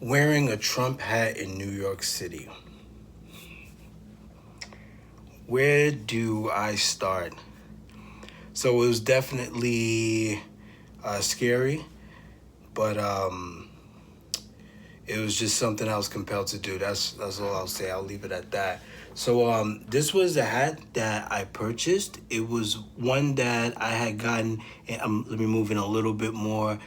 Wearing a Trump hat in New York City. Where do I start? So it was definitely scary, but it was just something I was compelled to do. That's all I'll say. I'll leave it at that. So this was a hat that I purchased. It was one that I had gotten. And, let me move in a little bit more.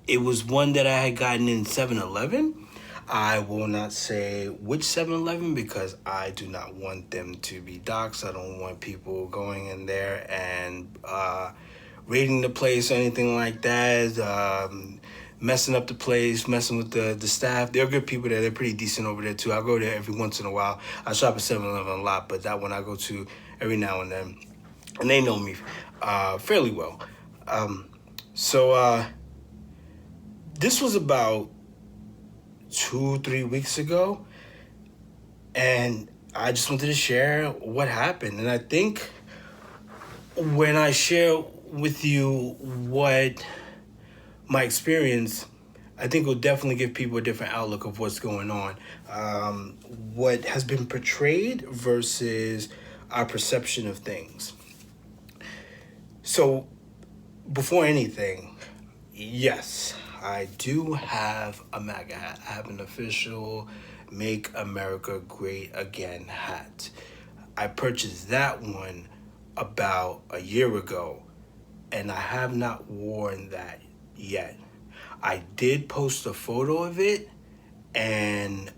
It was one that I had gotten in 7-Eleven. I will not say which 7-Eleven because I do not want them to be doxxed. I don't want people going in there and raiding the place or anything like that, messing up the place, messing with the staff. They're good people there. They're pretty decent over there, too. I go there every once in a while. I shop at 7-Eleven a lot, but that one I go to every now and then. And they know me fairly well. So this was about 2-3 weeks ago, and I just wanted to share what happened. And I think when I share with you what my experience, I think will definitely give people a different outlook of what's going on, what has been portrayed versus our perception of things. So before anything, yes, I do have a MAGA hat. I have an official Make America Great Again hat. I purchased that one about a year ago, and I have not worn that yet. I did post a photo of it and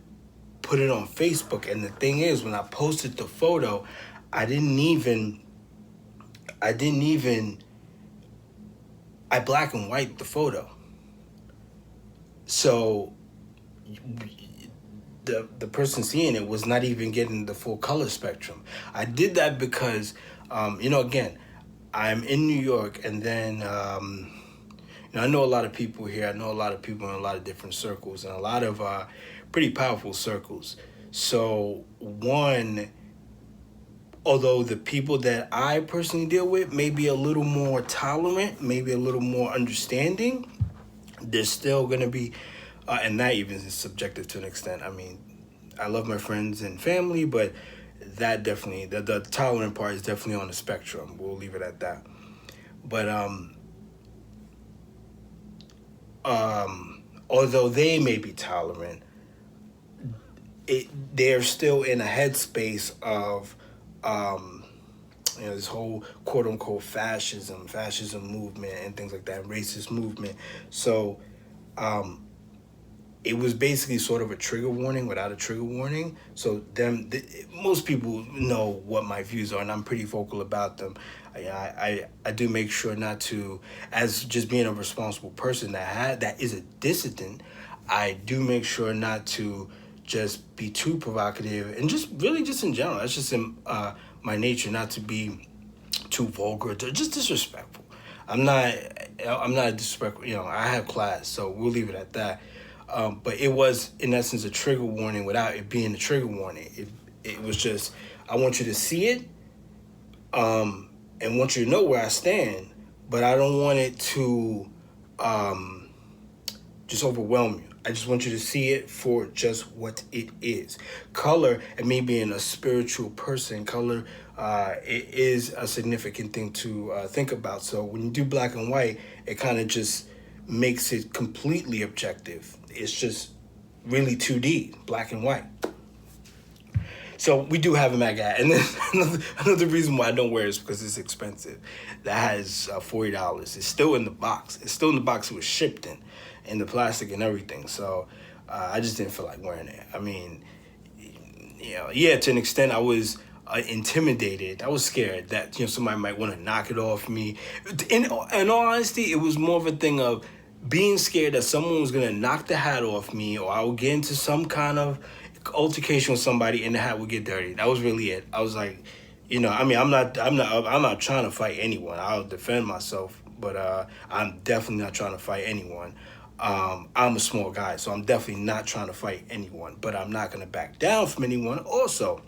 put it on Facebook, and the thing is, when I posted the photo, I black and white the photo. So the person seeing it was not even getting the full color spectrum. I did that because, again, I'm in New York, and then, I know a lot of people here. I know a lot of people in a lot of different circles, and a lot of pretty powerful circles. So one, although the people that I personally deal with may be a little more tolerant, maybe a little more understanding, there's still going to be, and that even is subjective to an extent. I mean, I love my friends and family, but that definitely, the tolerant part is definitely on the spectrum. We'll leave it at that. But although they may be tolerant, they're still in a headspace of, this whole quote unquote fascism movement and things like that, racist movement. So it was basically sort of a trigger warning without a trigger warning. So most people know what my views are, and I'm pretty vocal about them. I do make sure not to, as just being a responsible person that is a dissident, I do make sure not to just be too provocative, and just really just in general. That's just in my nature, not to be too vulgar, just disrespectful. I'm not disrespectful. I have class, so we'll leave it at that. But it was, in essence, a trigger warning without it being a trigger warning. It was just, I want you to see it, and want you to know where I stand, but I don't want it to just overwhelm you. I just want you to see it for just what it is. Color, and me being a spiritual person, color it is a significant thing to think about. So when you do black and white, it kind of just makes it completely objective. It's just really 2D, black and white. So we do have a MAGA hat. And then another reason why I don't wear it is because it's expensive. That has $40. It's still in the box. It's still in the box it was shipped in the plastic and everything. So I just didn't feel like wearing it. I mean, to an extent I was intimidated. I was scared that somebody might want to knock it off me. In all honesty, it was more of a thing of being scared that someone was gonna knock the hat off me, or I would get into some kind of altercation with somebody and the hat would get dirty. That was really it. I was like, I'm not trying to fight anyone. I'll defend myself, but I'm definitely not trying to fight anyone. I'm a small guy, so I'm definitely not trying to fight anyone, but I'm not gonna back down from anyone also.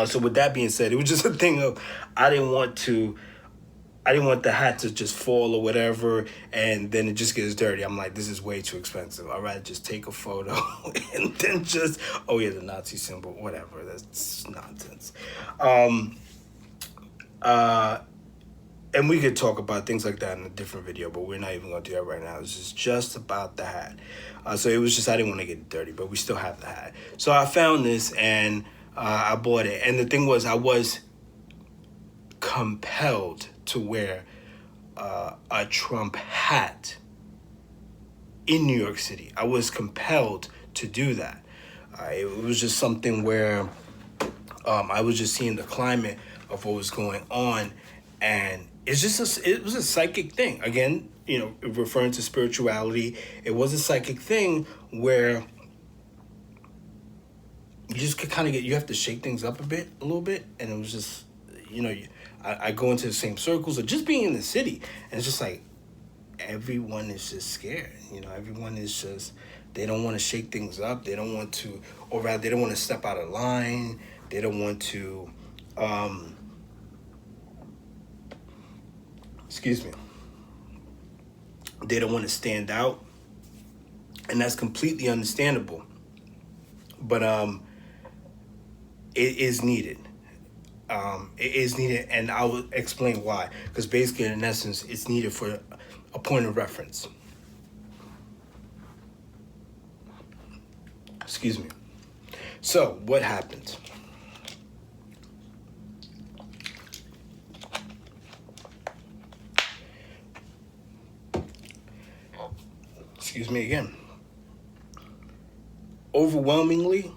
So with that being said, it was just a thing of, I didn't want to I didn't want the hat to just fall or whatever, and then it just gets dirty. I'm like, this is way too expensive. I'd rather just take a photo and then just, oh yeah, the Nazi symbol, whatever. That's nonsense. And we could talk about things like that in a different video, but we're not even going to do that right now. This is just about the hat. So it was just, I didn't want to get it dirty, but we still have the hat. So I found this and I bought it. And the thing was, I was compelled to wear a Trump hat in New York City. I was compelled to do that. It was just something where I was just seeing the climate of what was going on, and it's just it was a psychic thing. Again, you know, referring to spirituality, it was a psychic thing where you just could kind of you have to shake things up a little bit, and it was just, you know, I go into the same circles, or just being in the city, and it's just like everyone is just scared. You know, everyone is just, they don't want to shake things up. They don't want to, or rather, they don't want to step out of line. They don't want to, excuse me. They don't want to stand out, and that's completely understandable. But it is needed. It is needed, and I will explain why. Because basically, in essence, it's needed for a point of reference. Excuse me. So, what happened? Excuse me again. Overwhelmingly,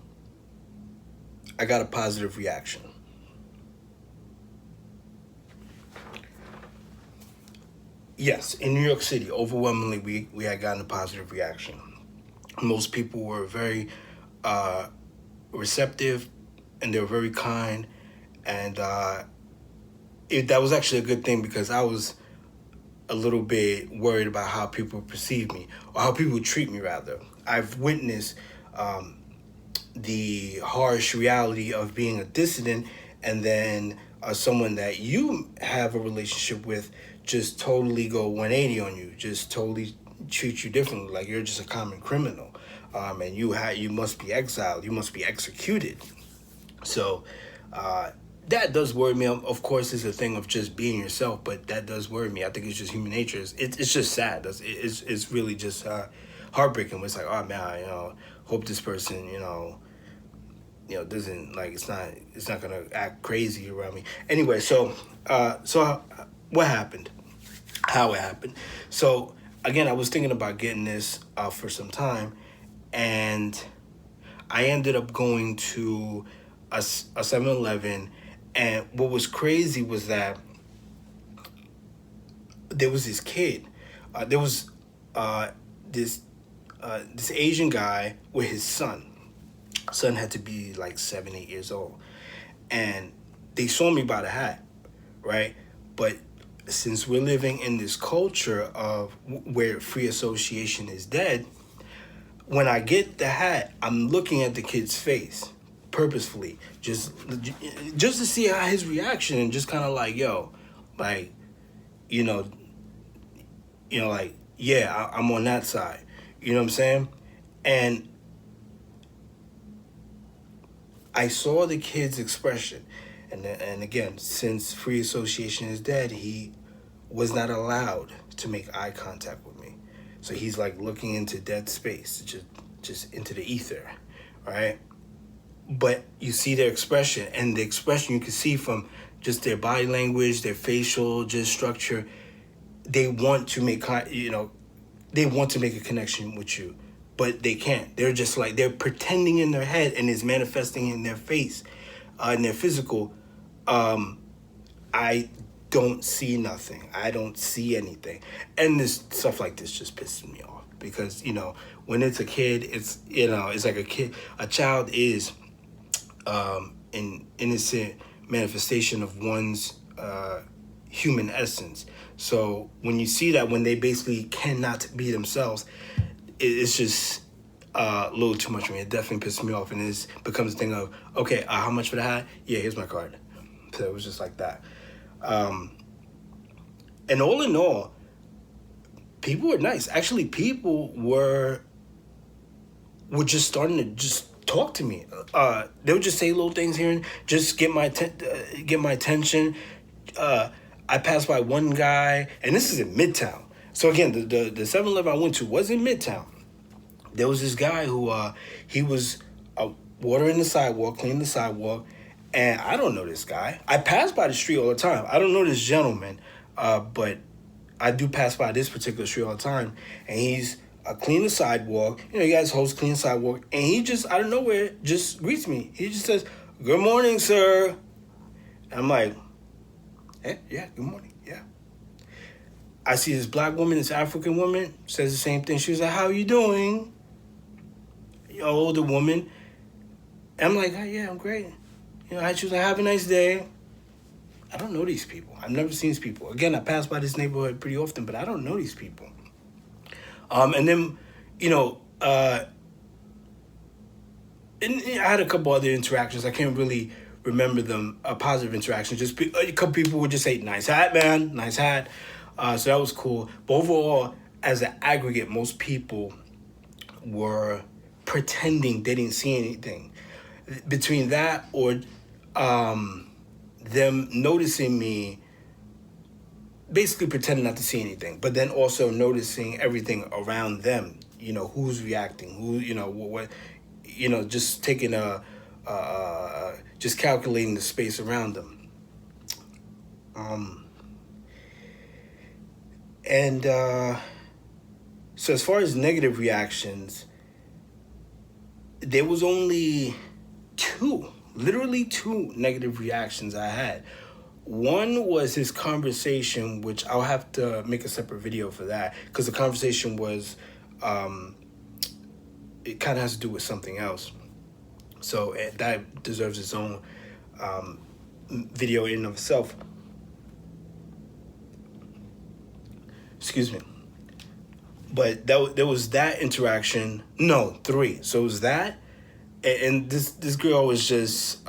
I got a positive reaction. Yes, in New York City, overwhelmingly, we had gotten a positive reaction. Most people were very receptive, and they were very kind, and that was actually a good thing, because I was a little bit worried about how people perceive me, or how people treat me, rather. I've witnessed the harsh reality of being a dissident, and then someone that you have a relationship with just totally go 180 on you, just totally treat you differently, like you're just a common criminal, and you must be exiled, you must be executed. So that does worry me. Of course, it's a thing of just being yourself, but that does worry me. I think it's just human nature. It's just sad. It's really just heartbreaking. It's like, oh man, you know, hope this person, you know, doesn't, like, it's not gonna act crazy around me. Anyway, so what happened? How it happened? So again, I was thinking about getting this for some time, and I ended up going to a 7-Eleven, and what was crazy was that there was this kid. There was this Asian guy with his son. Son had to be like 7, 8 years old, and they saw me by the hat, right? But since we're living in this culture of where free association is dead, when I get the hat, I'm looking at the kid's face purposefully, just to see how his reaction, and just kind of like, yo, like, you know, like, yeah, I'm on that side. You know what I'm saying? And I saw the kid's expression, and again, since free association is dead, he was not allowed to make eye contact with me. So he's like looking into dead space, just into the ether, right? But you see their expression, and the expression you can see from just their body language, their facial just structure. They want to make, they want to make a connection with you, but they can't. They're just like, they're pretending in their head, and it's manifesting in their face, in their physical. I don't see nothing. I don't see anything. And this stuff like this just pisses me off, because, when it's a kid, it's, it's like a child is an innocent manifestation of one's human essence. So when you see that, when they basically cannot be themselves, it's just a little too much for me. It definitely pisses me off, and it becomes a thing of, okay, how much for the hat? Yeah, here's my card. So it was just like that. And all in all, people were nice. Actually, people were just starting to just talk to me. They would just say little things here and just get my attention. I passed by one guy, and this is in Midtown. So again, the 7-Eleven I went to was in Midtown. There was this guy who he was watering the sidewalk, cleaning the sidewalk, and I don't know this guy. I pass by the street all the time. I don't know this gentleman, but I do pass by this particular street all the time, and he's cleaning the sidewalk. You know, you guys host clean the sidewalk, and he just out of nowhere just greets me. He just says, "Good morning, sir." And I'm like, "Hey, yeah, good morning, yeah." I see this black woman, this African woman, says the same thing. She was like, "How you doing?" Older woman. And I'm like, "Oh, yeah, I'm great." You know, she was like, "Have a nice day." I don't know these people. I've never seen these people. Again, I pass by this neighborhood pretty often, but I don't know these people. And then, you know, and I had a couple other interactions. I can't really remember them, positive interactions. Just a couple people would just say, "Nice hat, man, nice hat." So that was cool. But overall, as an aggregate, most people were pretending they didn't see anything. Between that or them noticing me, basically pretending not to see anything, but then also noticing everything around them. You know, who's reacting, who, you know, what, you know, just taking just calculating the space around them. So as far as negative reactions, there was only literally two negative reactions I had. One was his conversation, which I'll have to make a separate video for that, because the conversation was, it kind of has to do with something else. So that deserves its own video in and of itself. Excuse me. But there was that interaction. No, three. So it was that, and this girl was just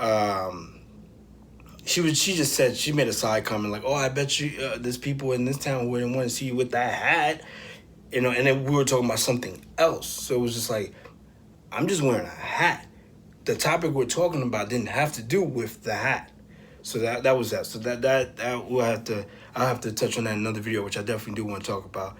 she just said, she made a side comment like, "Oh, I bet you there's people in this town wouldn't want to see you with that hat," you know. And then we were talking about something else. So it was just like, I'm just wearing a hat. The topic we're talking about didn't have to do with the hat. So that was that. So that I'll have to touch on that in another video, which I definitely do want to talk about.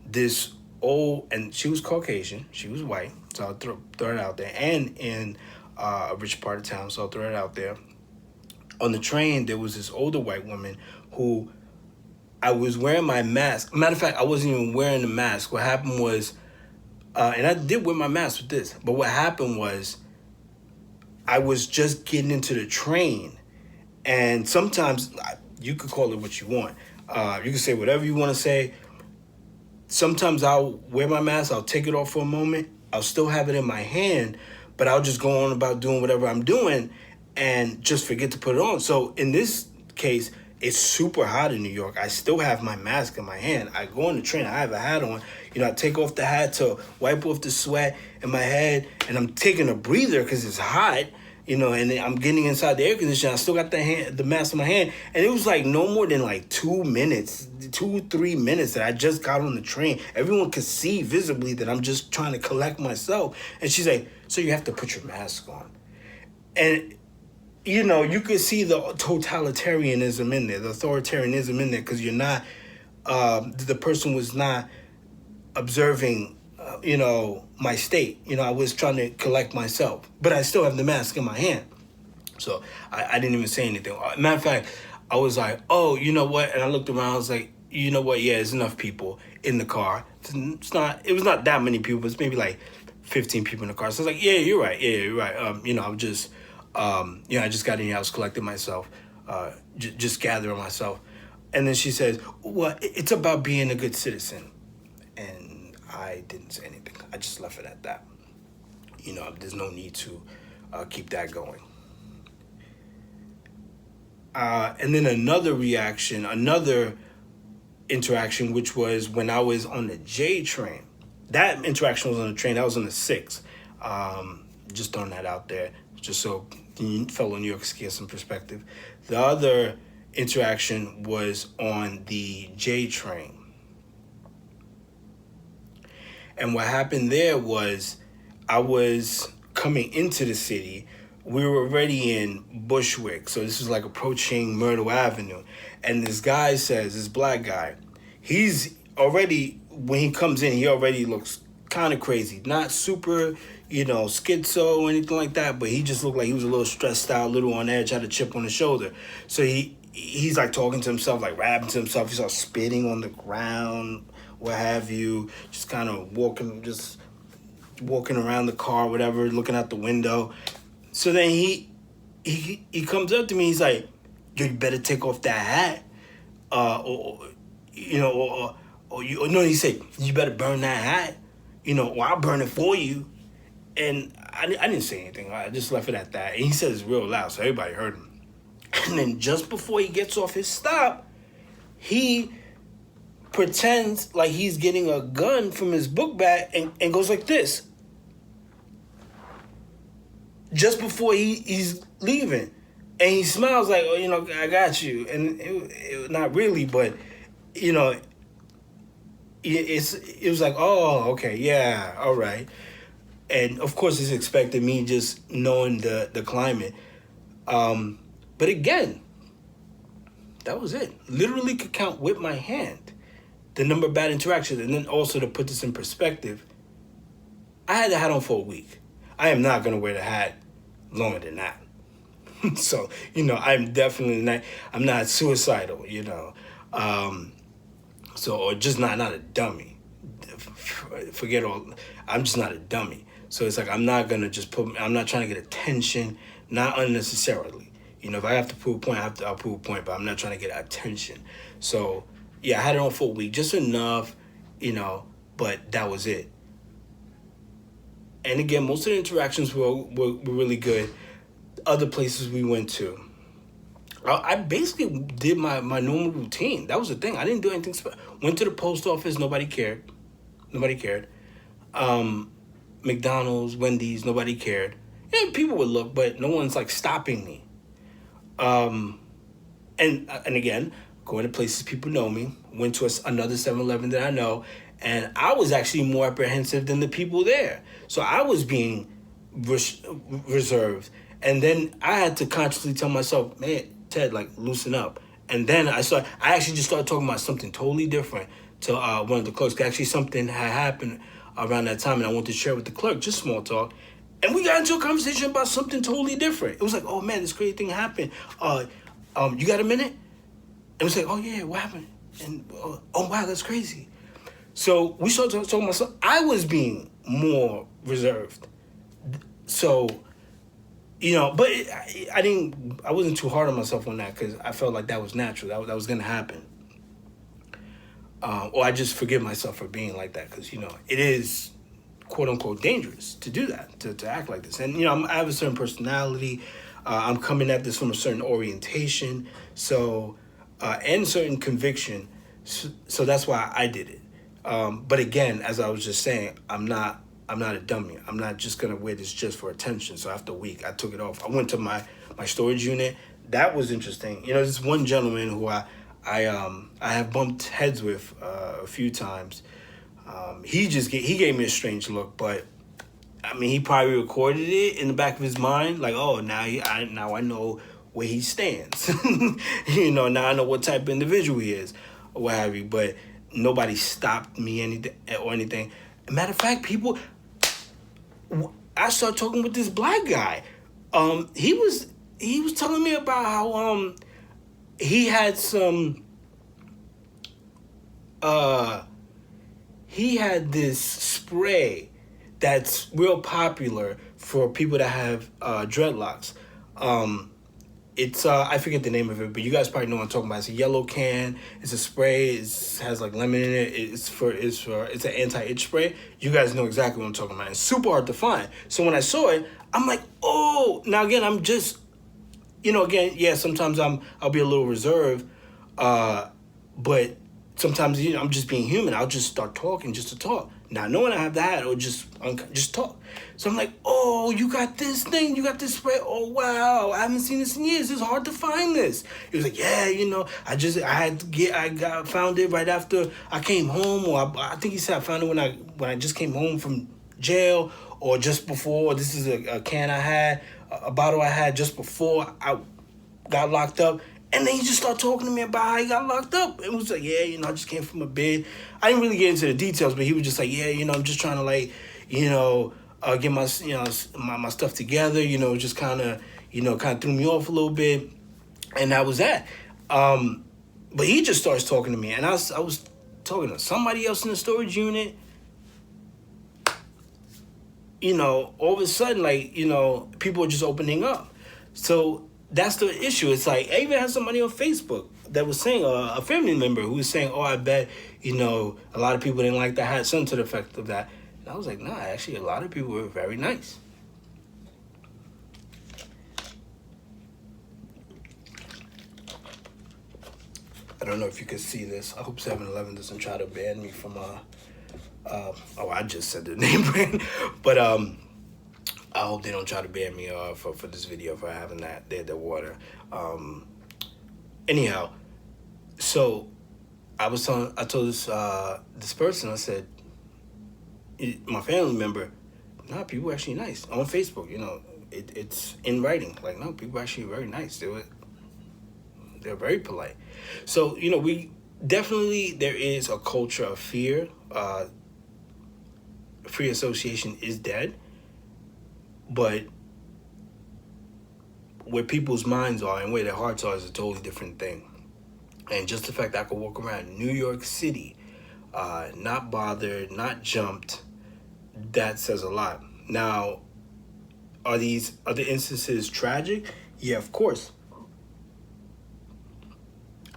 This old, and she was Caucasian, she was white, so I'll throw it out there, and in a rich part of town, so I'll throw it out there. On the train, there was this older white woman who, I was wearing my mask. Matter of fact, I wasn't even wearing the mask. What happened was, and I did wear my mask with this, but what happened was, I was just getting into the train, and sometimes you could call it what you want. You can say whatever you want to say. Sometimes I'll wear my mask, I'll take it off for a moment, I'll still have it in my hand, but I'll just go on about doing whatever I'm doing and just forget to put it on. So in this case, it's super hot in New York. I still have my mask in my hand. I go on the train, I have a hat on. You know, I take off the hat to wipe off the sweat in my head, and I'm taking a breather because it's hot. You know, and I'm getting inside the air conditioner. I still got the mask in my hand. And it was like no more than like 3 minutes that I just got on the train. Everyone could see visibly that I'm just trying to collect myself. And she's like, "So you have to put your mask on." And, you know, you could see the totalitarianism in there, the authoritarianism in there, because you're not, the person was not observing, you know, my state. You know, I was trying to collect myself, but I still have the mask in my hand. So I didn't even say anything. Matter of fact, I was like, "Oh, you know what?" And I looked around. I was like, "You know what? Yeah, there's enough people in the car. It was not that many people. It's maybe like 15 people in the car." So I was like, "Yeah, you're right. Yeah, you're right." You know, I was just, you know, I just got in here. I was collecting myself, just gathering myself. And then she says, "Well, it's about being a good citizen." And I didn't say anything. I just left it at that. You know, there's no need to keep that going. And then another interaction, which was when I was on the J train. That interaction was on the train. That was on the 6th. Just throwing that out there, just so fellow New Yorkers get some perspective. The other interaction was on the J train. And what happened there was I was coming into the city. We were already in Bushwick. So this was like approaching Myrtle Avenue. And this guy says, this black guy, he's already, when he comes in, he already looks kind of crazy. Not super, schizo or anything like that, but he just looked like he was a little stressed out, a little on edge, had a chip on his shoulder. So he's like talking to himself, like rapping to himself. He starts spitting on the ground, what have you, just kind of walking around the car, whatever, looking out the window. So then he comes up to me. He's like, "Yo, you better take off that hat, he said, you better burn that hat, or I'll burn it for you." And I didn't say anything. I just left it at that. And he said it's real loud, so everybody heard him. And then just before he gets off his stop, he pretends like he's getting a gun from his book bag and goes like this. Just before he's leaving. And he smiles like, "Oh, I got you." And it not really, but, it was like, "Oh, okay, yeah, all right." And of course, it's expected, me just knowing the climate. But again, that was it. Literally could count with my hand the number of bad interactions. And then also, to put this in perspective, I had the hat on for a week. I am not going to wear the hat longer than that. So, I'm definitely not, I'm not suicidal, or just not a dummy. Forget all, I'm just not a dummy. So it's like, I'm not going to I'm not trying to get attention, not unnecessarily. If I have to prove a point, I'll prove a point, but I'm not trying to get attention. So, yeah, I had it on for a week, just enough, but that was it. And again, most of the interactions were really good. Other places we went to, I basically did my normal routine. That was the thing. I didn't do anything special. Went to the post office. Nobody cared. McDonald's, Wendy's, nobody cared. Yeah, people would look, but no one's like stopping me. And again, going to places people know me. Went to another 7-Eleven that I know, and I was actually more apprehensive than the people there. So I was being reserved. And then I had to consciously tell myself, "Man, Ted, like, loosen up." And then I actually just started talking about something totally different to one of the clerks. Actually, something had happened around that time, and I wanted to share with the clerk, just small talk. And we got into a conversation about something totally different. It was like, "Oh man, this crazy thing happened. You got a minute?" And it was like, "Oh yeah, what happened?" And "Oh wow, that's crazy." So we started talking about something. I was being more reserved. So, but I wasn't too hard on myself on that, because I felt like that was natural. That was going to happen. Or I just forgive myself for being like that, because, it is, quote unquote, dangerous to do that, to act like this. And, I have a certain personality. I'm coming at this from a certain orientation. So, and certain conviction. So that's why I did it. But again, as I was just saying, I'm not a dummy. I'm not just going to wear this just for attention. So after a week, I took it off. I went to my storage unit. That was interesting. This one gentleman who I have bumped heads with a few times. He gave me a strange look, but I mean, he probably recorded it in the back of his mind, like, "Oh, now I know where he stands." Now I know what type of individual he is, or what have you. But nobody stopped me anything. Matter of fact, I started talking with this black guy. He was telling me about how he had some he had this spray that's real popular for people that have dreadlocks. It's I forget the name of it, but you guys probably know what I'm talking about. It's a yellow can. It's a spray. It has like lemon in it. It's an anti-itch spray. You guys know exactly what I'm talking about. It's super hard to find. So when I saw it, I'm like, "Oh!" Now again, I'm just, sometimes I'll be a little reserved, but sometimes I'm just being human. I'll just start talking just to talk. not knowing I have the hat, or just talk. So I'm like, oh, you got this thing, you got this spray. Oh wow, I haven't seen this in years. It's hard to find this. He was like, yeah, I got found it right after I came home, or I think he said I found it when I just came home from jail, or just before. This is a can I had, a bottle I had just before I got locked up. And then he just started talking to me about how he got locked up. It was like, yeah, I just came from a bid. I didn't really get into the details, but he was just like, yeah, I'm just trying to get my, my stuff together, just kind of threw me off a little bit. And that was that. But he just starts talking to me, and I was talking to somebody else in the storage unit. All of a sudden, people are just opening up. So that's the issue. It's like, I even had somebody on Facebook that was saying, a family member who was saying, oh, I bet, a lot of people didn't like that hat, something to the effect of that. And I was like, nah, actually, a lot of people were very nice. I don't know if you can see this. I hope 7-Eleven doesn't try to ban me from, I just said the name brand. But, I hope they don't try to ban me for this video for having the water. Anyhow, so I told this person, I said, my family member, nah, people are actually nice on Facebook. It's in writing. Like, no, people are actually very nice. They're very polite. So we definitely, there is a culture of fear. Free association is dead. But where people's minds are and where their hearts are is a totally different thing. And just the fact that I could walk around New York City, not bothered, not jumped, that says a lot. Now, are these other instances tragic? Yeah, of course.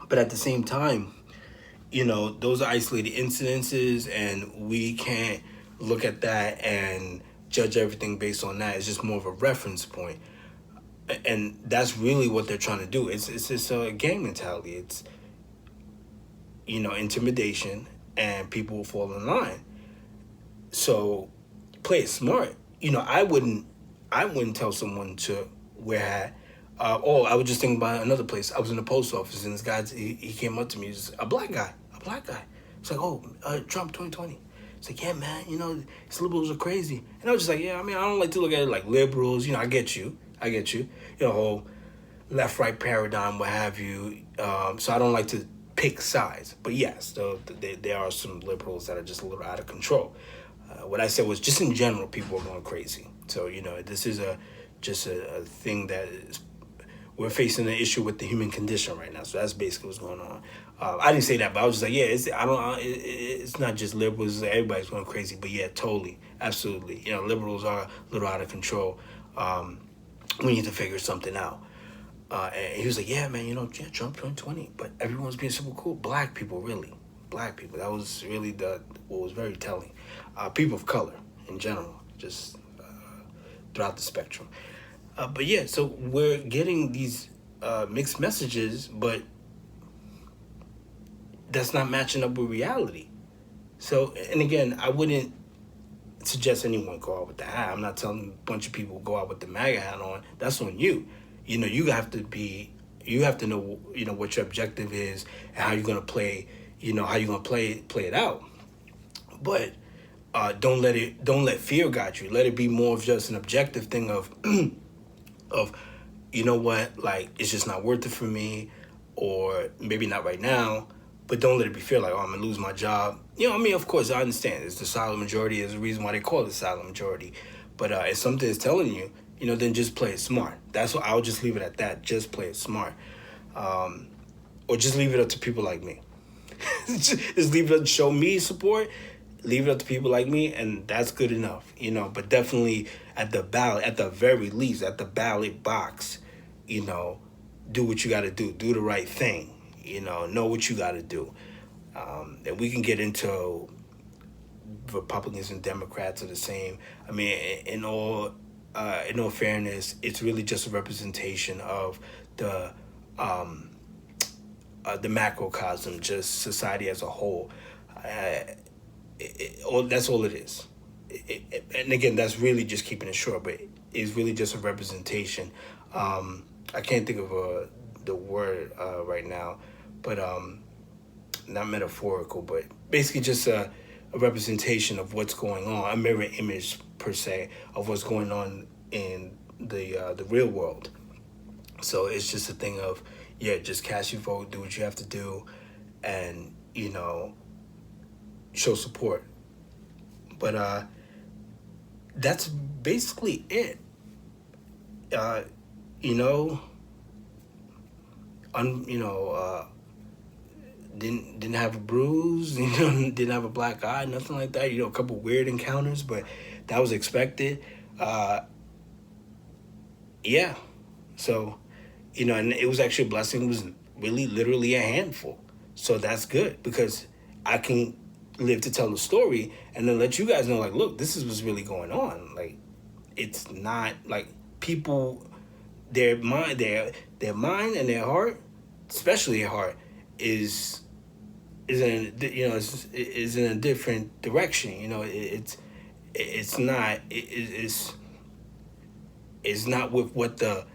But at the same time, those are isolated incidences, and we can't look at that and judge everything based on that. It's just more of a reference point. And that's really what they're trying to do. It's just a gang mentality. It's, intimidation, and people will fall in line. So play it smart. I wouldn't tell someone to wear a hat. I was just thinking about another place. I was in the post office, and this guy, he came up to me, he's a black guy. It's like, oh, Trump 2020. It's like, yeah, man, these liberals are crazy. And I was just like, yeah, I don't like to look at it like liberals. I get you. Whole left-right paradigm, what have you. So I don't like to pick sides. But yes, there are some liberals that are just a little out of control. What I said was, just in general, people are going crazy. So, this is just a thing that is, we're facing an issue with the human condition right now. So that's basically what's going on. I didn't say that, but I was just like, yeah, it's not just liberals, everybody's going crazy. But yeah, totally, absolutely. Liberals are a little out of control. We need to figure something out. And he was like, yeah, man, Trump 2020, but everyone's being super cool. Black people. That was really what was very telling. People of color in general, just throughout the spectrum. But yeah, so we're getting these mixed messages, but that's not matching up with reality. So, and again, I wouldn't suggest anyone go out with the hat. I'm not telling a bunch of people go out with the MAGA hat on. That's on you. You have to know, what your objective is and how you're going to play, how you're going to play it out. But don't let fear guide you. Let it be more of just an objective thing of, it's just not worth it for me, or maybe not right now. But don't let it be fear like, oh, I'm going to lose my job. Of course, I understand. It's the silent majority. There's a reason why they call it silent majority. But if something is telling you, then just play it smart. That's what I'll just leave it at that. Just play it smart. Or just leave it up to people like me. Just leave it up to show me support. Leave it up to people like me, and that's good enough. But definitely at the very least, at the ballot box, do what you got to do. Do the right thing. Know what you got to do. And we can get into Republicans and Democrats are the same. In all fairness, it's really just a representation of the macrocosm, just society as a whole. that's all it is. And again, that's really just keeping it short, but it's really just a representation. I can't think of the word right now, but not metaphorical, but basically just a representation of what's going on, a mirror image per se of what's going on in the real world. So it's just a thing of, yeah, just cast your vote, do what you have to do, and show support. But that's basically it. Uh, you know, un, you know, didn't have a bruise, didn't have a black eye, nothing like that. A couple weird encounters, but that was expected. Yeah, so and it was actually a blessing. It was really literally a handful, so that's good because I can live to tell the story and then let you guys know, like, look, this is what's really going on. Like, it's not like people, their mind and their heart, especially their heart, is in is in a different direction. It's not it's not with what the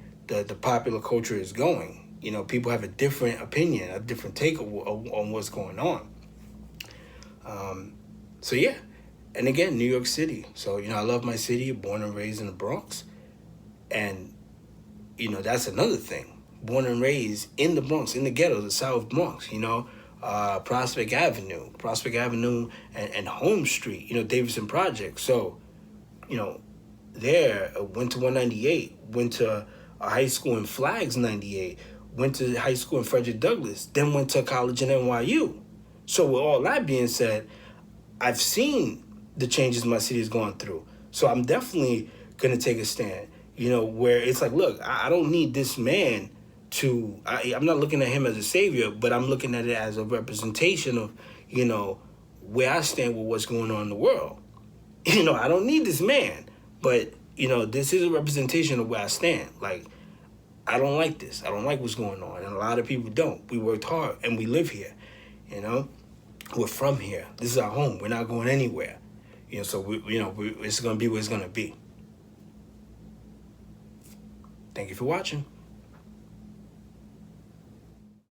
popular culture is going. People have a different opinion, a different take on what's going on. So yeah, and again, New York City. So I love my city. Born and raised in the Bronx, and that's another thing. Born and raised in the Bronx, in the ghetto, the South Bronx. Prospect Avenue, and Home Street. Davidson Project. So, there went to 198, went to a high school in Flags 98, went to high school in Frederick Douglass, then went to college in NYU. So with all that being said, I've seen the changes my city has gone through. So I'm definitely going to take a stand, where it's like, look, I don't need this man I'm not looking at him as a savior, but I'm looking at it as a representation of, where I stand with what's going on in the world. I don't need this man, but, this is a representation of where I stand. Like, I don't like this. I don't like what's going on. And a lot of people don't. We worked hard and we live here, We're from here. This is our home. We're not going anywhere. So, it's going to be what it's going to be. Thank you for watching.